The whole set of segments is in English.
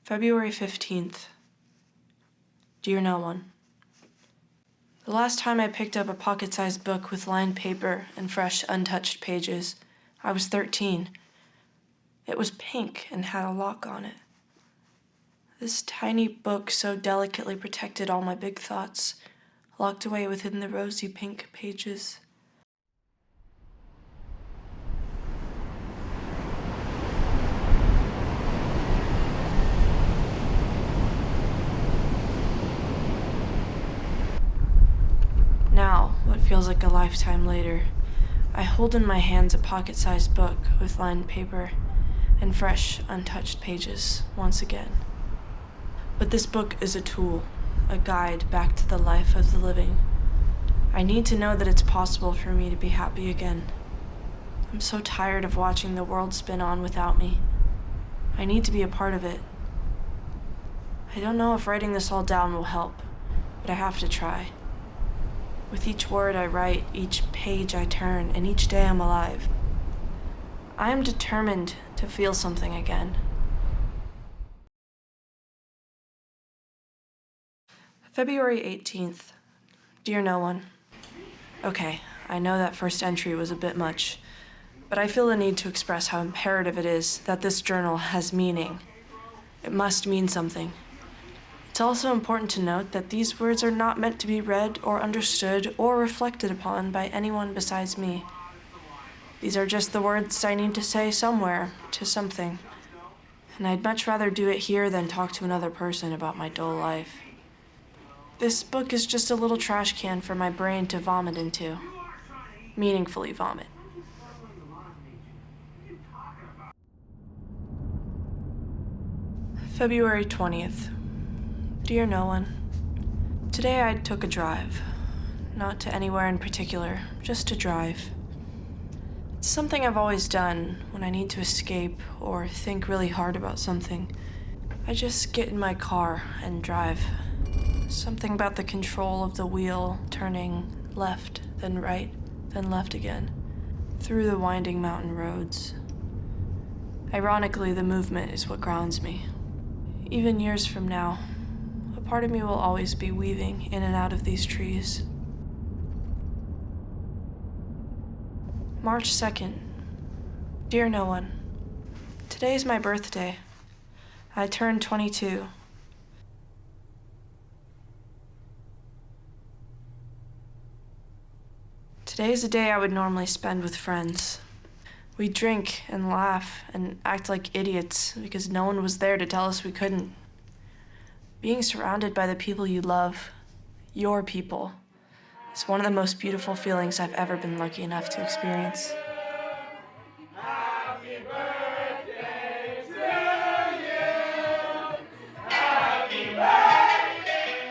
February 15th. Dear no one. The last time I picked up a pocket-sized book with lined paper and fresh, untouched pages, I was 13. It was pink and had a lock on it. This tiny book so delicately protected all my big thoughts, locked away within the rosy pink pages. Now, what feels like a lifetime later, I hold in my hands a pocket-sized book with lined paper and fresh, untouched pages once again. But this book is a tool, a guide back to the life of the living. I need to know that it's possible for me to be happy again. I'm so tired of watching the world spin on without me. I need to be a part of it. I don't know if writing this all down will help, but I have to try. With each word I write, each page I turn, and each day I'm alive, I am determined to feel something again. February 18th. Dear no one. Okay, I know that first entry was a bit much, but I feel the need to express how imperative it is that this journal has meaning. It must mean something. It's also important to note that these words are not meant to be read or understood or reflected upon by anyone besides me. These are just the words I need to say somewhere to something, and I'd much rather do it here than talk to another person about my dull life. This book is just a little trash can for my brain to vomit into. Meaningfully vomit. February 20th. Dear no one. Today I took a drive. Not to anywhere in particular, just to drive. It's something I've always done when I need to escape or think really hard about something. I just get in my car and drive. Something about the control of the wheel turning left, then right, then left again, through the winding mountain roads. Ironically, the movement is what grounds me. Even years from now, a part of me will always be weaving in and out of these trees. March 2nd. Dear no one. Today is my birthday. I turned 22. Today is a day I would normally spend with friends. We drink and laugh and act like idiots because no one was there to tell us we couldn't. Being surrounded by the people you love, your people, is one of the most beautiful feelings I've ever been lucky enough to experience. Happy birthday to you. Happy birthday.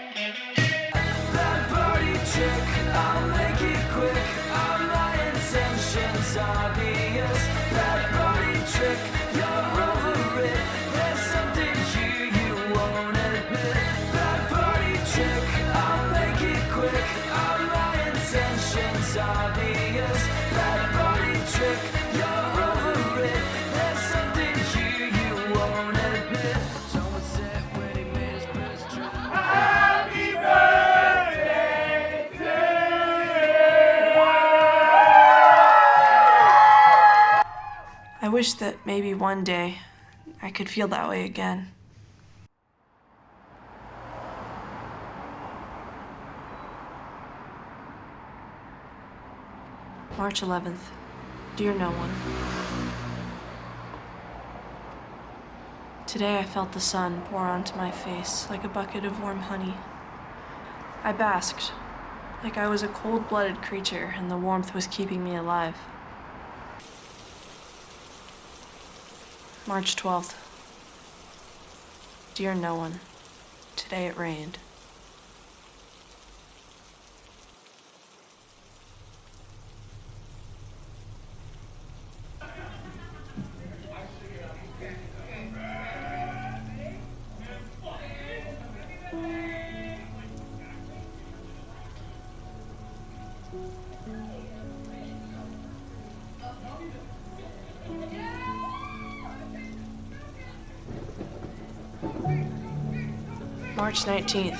That party trick, I'll make it quick. All my intentions are obvious. That party trick, you're over it. There's something here you won't admit. That party trick, I'll make it quick. All my intentions are obvious. That party trick, you're over it. There's something here you won't admit. Someone said when he made his first try. Happy birthday to you. I wish that maybe one day I could feel that way again. March 11th. Dear no one. Today I felt the sun pour onto my face like a bucket of warm honey. I basked, like I was a cold-blooded creature and the warmth was keeping me alive. March 12th. Dear no one. Today it rained. March 19th.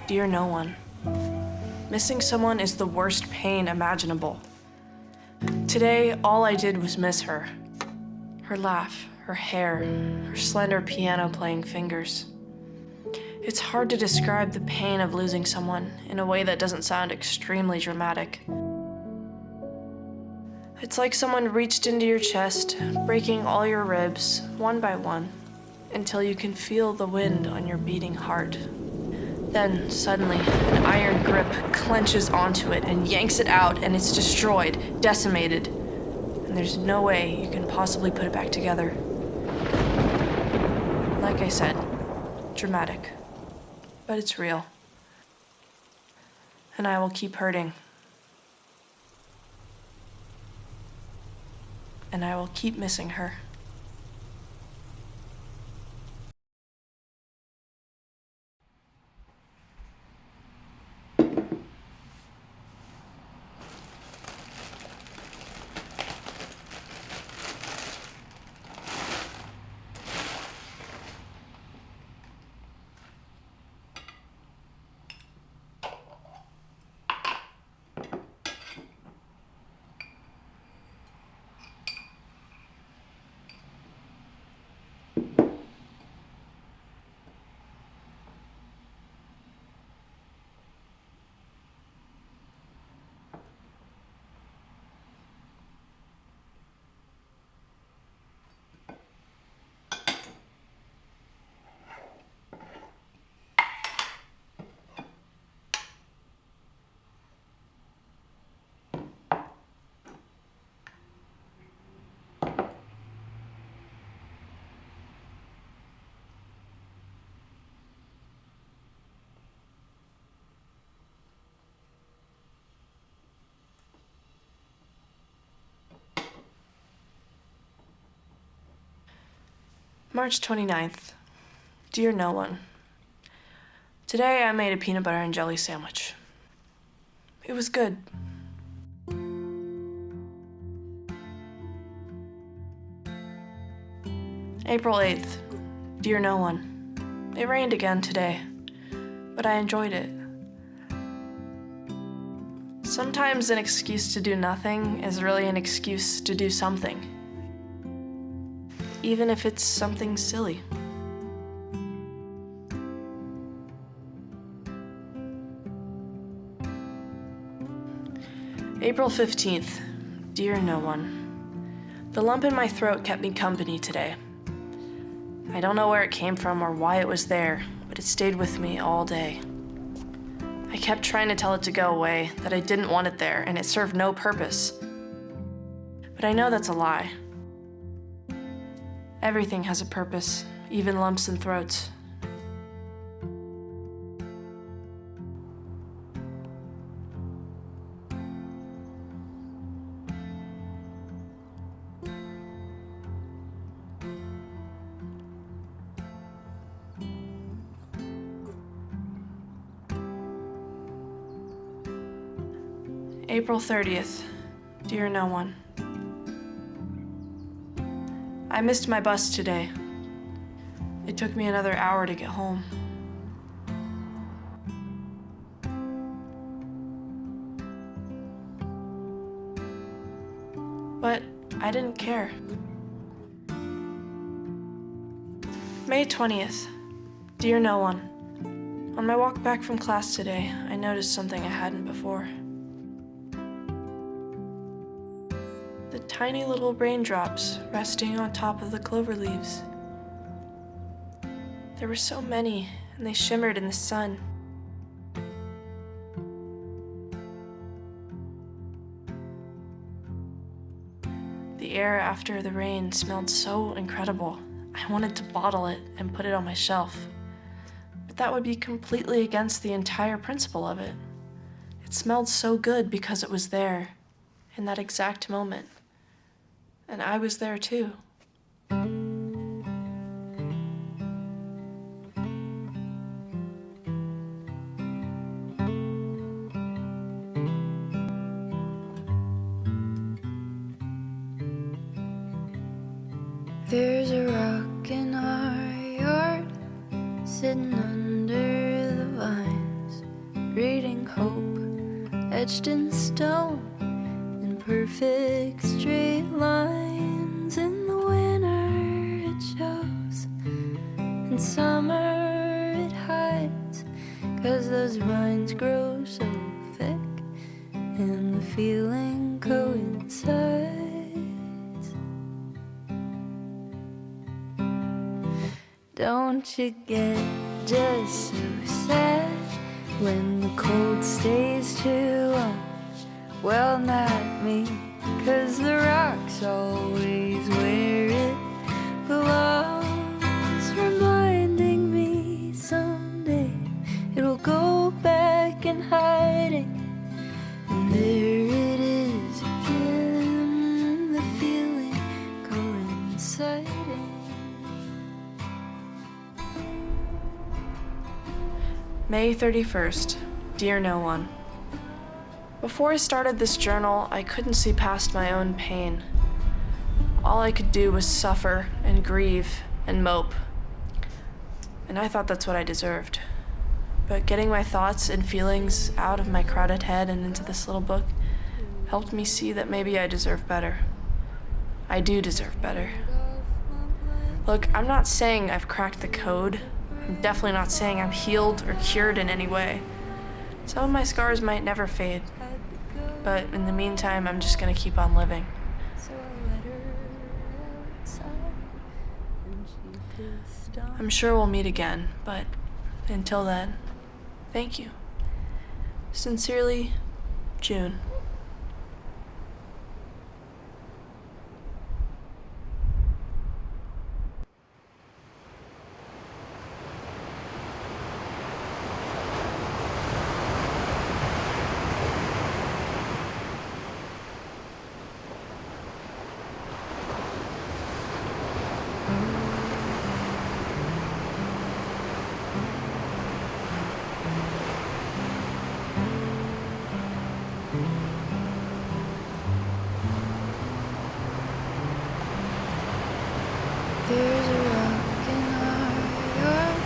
Dear no one. Missing someone is the worst pain imaginable. Today, all I did was miss her. Her laugh, her hair, her slender piano-playing fingers. It's hard to describe the pain of losing someone in a way that doesn't sound extremely dramatic. It's like someone reached into your chest, breaking all your ribs, one by one, until you can feel the wind on your beating heart. Then, suddenly, an iron grip clenches onto it and yanks it out, and it's destroyed, decimated. And there's no way you can possibly put it back together. Like I said, dramatic. But it's real. And I will keep hurting. And I will keep missing her. March 29th. Dear no one. Today I made a peanut butter and jelly sandwich. It was good. April 8th. Dear no one. It rained again today, but I enjoyed it. Sometimes an excuse to do nothing is really an excuse to do something. Even if it's something silly. April 15th. Dear no one. The lump in my throat kept me company today. I don't know where it came from or why it was there, but it stayed with me all day. I kept trying to tell it to go away, that I didn't want it there, and it served no purpose. But I know that's a lie. Everything has a purpose, even lumps in throats. April 30th. Dear no one. I missed my bus today. It took me another hour to get home. But I didn't care. May 20th. Dear no one. On my walk back from class today, I noticed something I hadn't before. The tiny little raindrops resting on top of the clover leaves. There were so many, and they shimmered in the sun. The air after the rain smelled so incredible. I wanted to bottle it and put it on my shelf. But that would be completely against the entire principle of it. It smelled so good because it was there, in that exact moment. And I was there too. There's a rock in our yard Sitting under the vines, reading hope etched in stone, in perfect straight lines. In the winter it shows, in summer it hides, 'cause those vines grow so thick and the feeling coincides. Don't you get just so sad when the cold stays too long? Well, not me, 'cause the rock's always where it belongs, reminding me someday it'll go back in hiding. And there it is again, the feeling coinciding. May 31st. Dear no one. Before I started this journal, I couldn't see past my own pain. All I could do was suffer and grieve and mope. And I thought that's what I deserved. But getting my thoughts and feelings out of my crowded head and into this little book helped me see that maybe I deserve better. I do deserve better. Look, I'm not saying I've cracked the code. I'm definitely not saying I'm healed or cured in any way. Some of my scars might never fade, but in the meantime, I'm just gonna keep on living. I'm sure we'll meet again, but until then, thank you. Sincerely, June. There's a rock in our yard,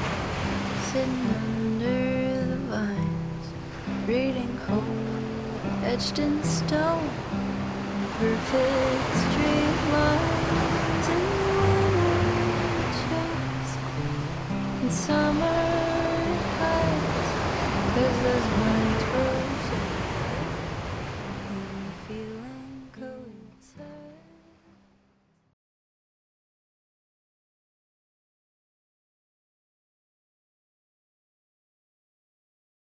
sitting under the vines, reading hope etched in stone, in perfect straight lines. In the winter it shows, in summer it hides, 'cause those vines grow